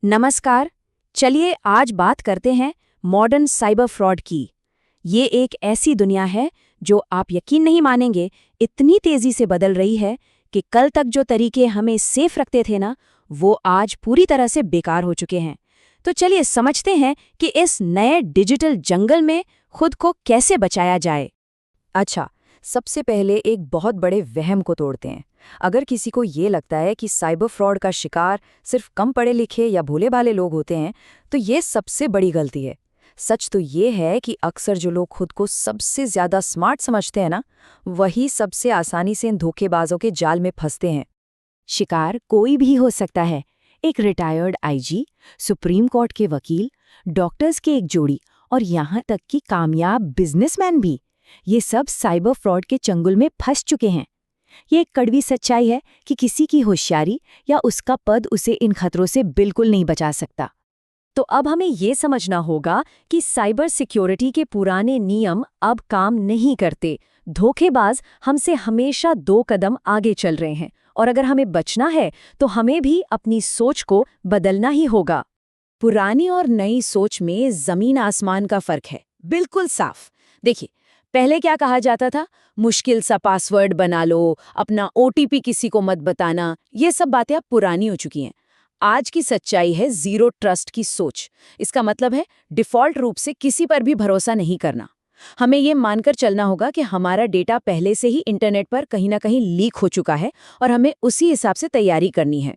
नमस्कार। चलिए आज बात करते हैं मॉडर्न साइबर फ्रॉड की। ये एक ऐसी दुनिया है जो आप यकीन नहीं मानेंगे, इतनी तेजी से बदल रही है कि कल तक जो तरीके हमें सेफ रखते थे ना, वो आज पूरी तरह से बेकार हो चुके हैं। तो चलिए समझते हैं कि इस नए डिजिटल जंगल में खुद को कैसे बचाया जाए। अच्छा, सबसे पहले एक बहुत बड़े वहम को तोड़ते हैं। अगर किसी को ये लगता है कि साइबर फ्रॉड का शिकार सिर्फ कम पढ़े लिखे या भोले भाले लोग होते हैं, तो ये सबसे बड़ी गलती है। सच तो ये है कि अक्सर जो लोग खुद को सबसे ज्यादा स्मार्ट समझते हैं ना, वही सबसे आसानी से इन धोखेबाजों के जाल में फंसते हैं। शिकार कोई भी हो सकता है। एक रिटायर्ड आईजी, सुप्रीम कोर्ट के वकील, डॉक्टर्स की एक जोड़ी और यहाँ तक कि कामयाब बिजनेसमैन भी। ये सब साइबर फ्रॉड के चंगुल में फंस चुके हैं। ये एक कड़वी सच्चाई है कि किसी की होशियारी या उसका पद उसे इन खतरों से बिल्कुल नहीं बचा सकता। तो अब हमें ये समझना होगा कि साइबर सिक्योरिटी के पुराने नियम अब काम नहीं करते। धोखेबाज हमसे हमेशा 2 कदम आगे चल रहे हैं, और अगर हमें बचना है तो हमें भी अपनी सोच को बदलना ही होगा। पुरानी और नई सोच में जमीन आसमान का फर्क है, बिल्कुल साफ। देखिए, पहले क्या कहा जाता था? मुश्किल सा पासवर्ड बना लो, अपना ओटीपी किसी को मत बताना। ये सब बातें अब पुरानी हो चुकी हैं। आज की सच्चाई है जीरो ट्रस्ट की सोच। इसका मतलब है डिफॉल्ट रूप से किसी पर भी भरोसा नहीं करना। हमें ये मानकर चलना होगा कि हमारा डेटा पहले से ही इंटरनेट पर कहीं ना कहीं लीक हो चुका है और हमें उसी हिसाब से तैयारी करनी है।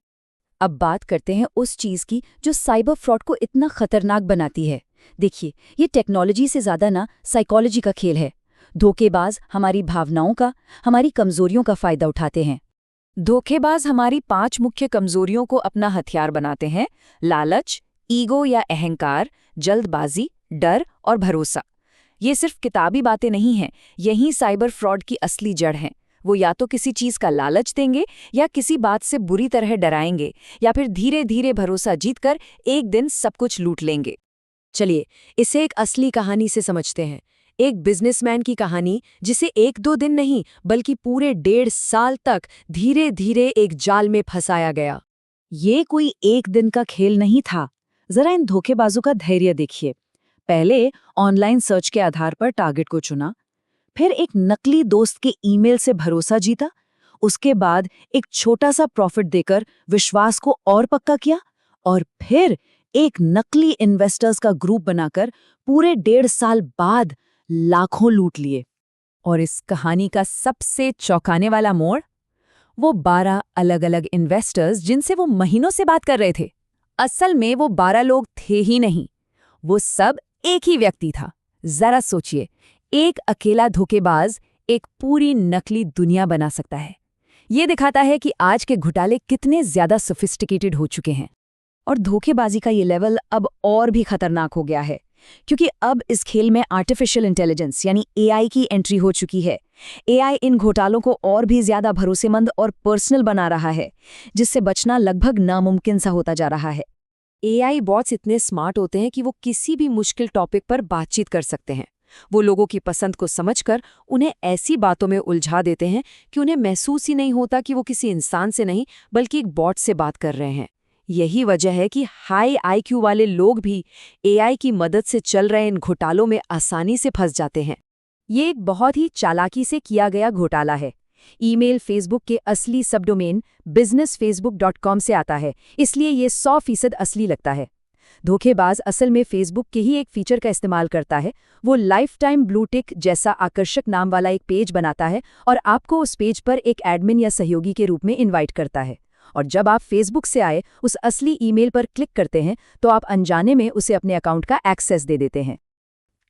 अब बात करते हैं उस चीज की जो साइबर फ्रॉड को इतना खतरनाक बनाती है। देखिए, ये टेक्नोलॉजी से ज्यादा ना साइकोलॉजी का खेल है। धोखेबाज हमारी भावनाओं का, हमारी कमजोरियों का फायदा उठाते हैं। धोखेबाज हमारी 5 मुख्य कमजोरियों को अपना हथियार बनाते हैं: लालच, ईगो या अहंकार, जल्दबाजी, डर और भरोसा। ये सिर्फ किताबी बातें नहीं हैं, यही साइबर फ्रॉड की असली जड़ हैं। वो या तो किसी चीज का लालच देंगे, या किसी बात से बुरी तरह डराएंगे, या फिर धीरे धीरे भरोसा जीतकर एक दिन सब कुछ लूट लेंगे। चलिए इसे एक असली कहानी से समझते हैं। एक बिजनेसमैन की कहानी, जिसे 1-2 दिन नहीं बल्कि पूरे 1.5 साल तक धीरे धीरे एक जाल में फंसाया गया। ये कोई एक दिन का खेल नहीं था। जरा इन धोखेबाजों का धैर्य देखिए। पहले ऑनलाइन सर्च के आधार पर टारगेट को चुना, फिर एक नकली दोस्त के ईमेल से भरोसा जीता, उसके बाद एक छोटा सा प्रॉफिट देकर विश्वास को और पक्का किया, और फिर एक नकली इन्वेस्टर्स का ग्रुप बनाकर पूरे 1.5 साल बाद लाखों लूट लिए। और इस कहानी का सबसे चौंकाने वाला मोड़, वो 12 अलग अलग इन्वेस्टर्स जिनसे वो महीनों से बात कर रहे थे, असल में वो 12 लोग थे ही नहीं। वो सब एक ही व्यक्ति था। जरा सोचिए, एक अकेला धोखेबाज एक पूरी नकली दुनिया बना सकता है। ये दिखाता है कि आज के घोटाले कितने ज्यादा सोफिस्टिकेटेड हो चुके हैं। और धोखेबाजी का ये लेवल अब और भी खतरनाक हो गया है, क्योंकि अब इस खेल में आर्टिफिशियल इंटेलिजेंस यानी एआई की एंट्री हो चुकी है। एआई इन घोटालों को और भी ज्यादा भरोसेमंद और पर्सनल बना रहा है, जिससे बचना लगभग नामुमकिन सा होता जा रहा है। एआई बॉट्स इतने स्मार्ट होते हैं कि वो किसी भी मुश्किल टॉपिक पर बातचीत कर सकते हैं। वो लोगों की पसंद को समझकर उन्हें ऐसी बातों में उलझा देते हैं कि उन्हें महसूस ही नहीं होता कि वो किसी इंसान से नहीं बल्कि एक बॉट से बात कर रहे हैं। यही वजह है कि हाई आईक्यू वाले लोग भी एआई की मदद से चल रहे इन घोटालों में आसानी से फंस जाते हैं। ये एक बहुत ही चालाकी से किया गया घोटाला है। ईमेल फेसबुक के असली सबडोमेन businessfacebook.com से आता है, इसलिए ये 100% असली लगता है। धोखेबाज असल में फेसबुक के ही एक फीचर का इस्तेमाल करता है। वो लाइफ टाइम ब्लू टिक जैसा आकर्षक नाम वाला एक पेज बनाता है और आपको उस पेज पर एक एडमिन या सहयोगी के रूप में इनवाइट करता है। और जब आप फेसबुक से आए उस असली ईमेल पर क्लिक करते हैं तो आप अनजाने में उसे अपने अकाउंट का एक्सेस दे देते हैं।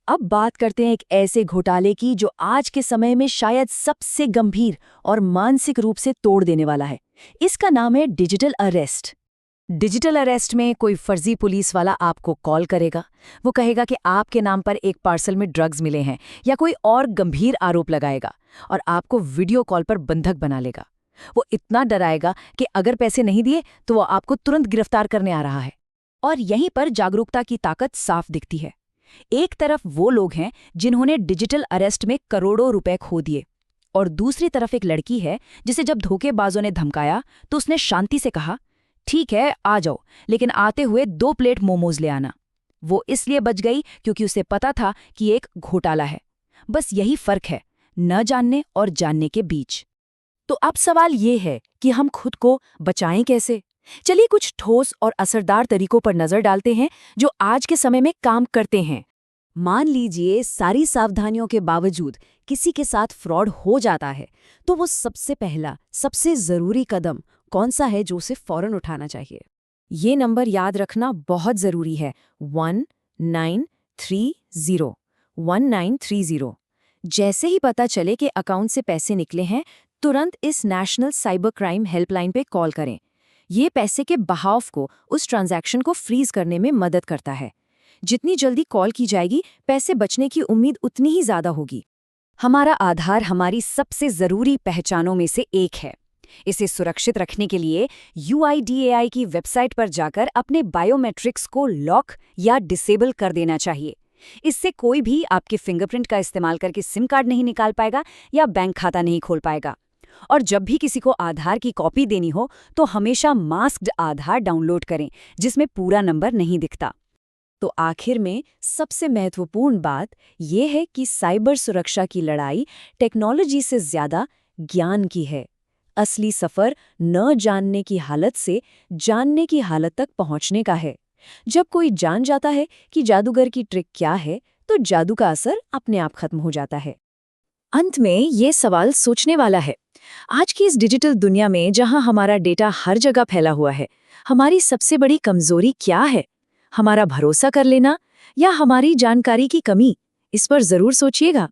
अब बात करते हैं एक ऐसे घोटाले की जो आज के समय में शायद सबसे गंभीर और मानसिक रूप से तोड़ देने वाला है। इसका नाम है डिजिटल अरेस्ट। डिजिटल अरेस्ट में कोई फर्जी पुलिस वाला आपको कॉल करेगा। वो कहेगा कि आपके नाम पर एक पार्सल में ड्रग्स मिले हैं, या कोई और गंभीर आरोप लगाएगा और आपको वीडियो कॉल पर बंधक बना लेगा। वो इतना डराएगा कि अगर पैसे नहीं दिए तो वो आपको तुरंत गिरफ्तार करने आ रहा है। और यहीं पर जागरूकता की ताकत साफ दिखती है। एक तरफ वो लोग हैं जिन्होंने डिजिटल अरेस्ट में करोड़ों रुपए खो दिए, और दूसरी तरफ एक लड़की है जिसे जब धोखेबाजों ने धमकाया तो उसने शांति से कहा ठीक है, आ जाओ, लेकिन आते हुए 2 प्लेट मोमोज ले आना। वो इसलिए बच गई क्योंकि उसे पता था कि एक घोटाला है। बस यही फर्क है न जानने और जानने के बीच। तो अब सवाल ये है कि हम खुद को बचाएं कैसे? चलिए कुछ ठोस और असरदार तरीकों पर नजर डालते हैं जो आज के समय में काम करते हैं। मान लीजिए सारी सावधानियों के बावजूद किसी के साथ फ्रॉड हो जाता है, तो वो सबसे पहला, सबसे ज़रूरी कदम कौन सा है जो उसे फौरन उठाना चाहिए? ये नंबर याद रखना बहुत ज़रूरी है, 1930 1930। जैसे ही पता चले कि अकाउंट से पैसे निकले हैं, तुरंत इस नेशनल साइबर क्राइम हेल्पलाइन पे कॉल करें। ये पैसे के बहाव को, उस ट्रांजैक्शन को फ्रीज करने में मदद करता है। जितनी जल्दी कॉल की जाएगी, पैसे बचने की उम्मीद उतनी ही ज़्यादा होगी। हमारा आधार हमारी सबसे ज़रूरी पहचानों में से एक है। इसे सुरक्षित रखने के लिए UIDAI की वेबसाइट पर जाकर अपने बायोमेट्रिक्स को लॉक या डिसेबल कर देना चाहिए। इससे कोई भी आपके फिंगरप्रिंट का इस्तेमाल करके सिम कार्ड नहीं निकाल पाएगा या बैंक खाता नहीं खोल पाएगा। और जब भी किसी को आधार की कॉपी देनी हो, तो हमेशा मास्क्ड आधार डाउनलोड करें, जिसमें पूरा नंबर नहीं दिखता। तो आखिर में सबसे महत्वपूर्ण बात यह है कि साइबर सुरक्षा की लड़ाई टेक्नोलॉजी से ज़्यादा ज्ञान की है। असली सफ़र न जानने की हालत से जानने की हालत तक पहुंचने का है। जब कोई जान जाता है कि जादूगर की ट्रिक क्या है, तो जादू का असर अपने आप खत्म हो जाता है। अंत में ये सवाल सोचने वाला है, आज की इस डिजिटल दुनिया में जहां हमारा डेटा हर जगह फैला हुआ है, हमारी सबसे बड़ी कमजोरी क्या है? हमारा भरोसा कर लेना या हमारी जानकारी की कमी? इस पर जरूर सोचिएगा।